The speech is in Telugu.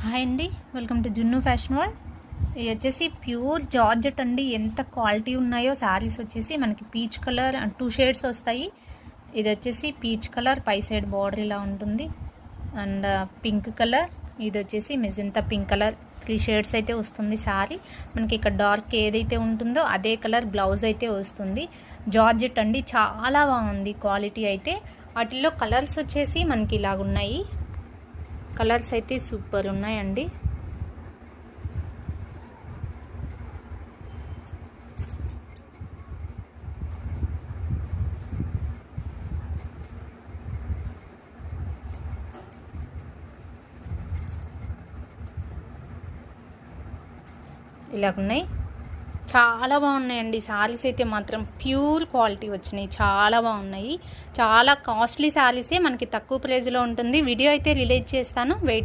హాయ్ అండి, వెల్కమ్ టు జున్ను ఫ్యాషన్ వరల్డ్. ఇది వచ్చేసి ప్యూర్ జార్జెట్ అండి. ఎంత క్వాలిటీ ఉన్నాయో శారీస్ వచ్చేసి మనకి పీచ్ కలర్ 2 షేడ్స్ వస్తాయి. ఇది వచ్చేసి పీచ్ కలర్, పై సైడ్ బార్డర్ ఇలా ఉంటుంది. అండ్ పింక్ కలర్, ఇది వచ్చేసి మెజెంతా పింక్ కలర్, 3 షేడ్స్ అయితే వస్తుంది శారీ. మనకి ఇక్కడ డార్క్ ఏదైతే ఉంటుందో అదే కలర్ బ్లౌజ్ అయితే వస్తుంది. జార్జెట్ అండి, చాలా బాగుంది క్వాలిటీ అయితే. వాటిల్లో కలర్స్ వచ్చేసి మనకి ఇలాగున్నాయి. కలర్స్ అయితే సూపర్ ఉన్నాయండి. ఇలాగున్నాయి, చాలా బాగున్నాయండి శారీస్ అయితే మాత్రం. ప్యూర్ క్వాలిటీ వచ్చినాయి, చాలా బాగున్నాయి. చాలా కాస్ట్లీ శారీసే, మనకి తక్కువ ప్రైస్లో ఉంటుంది. వీడియో అయితే రిలీజ్ చేస్తాను, వెయిట్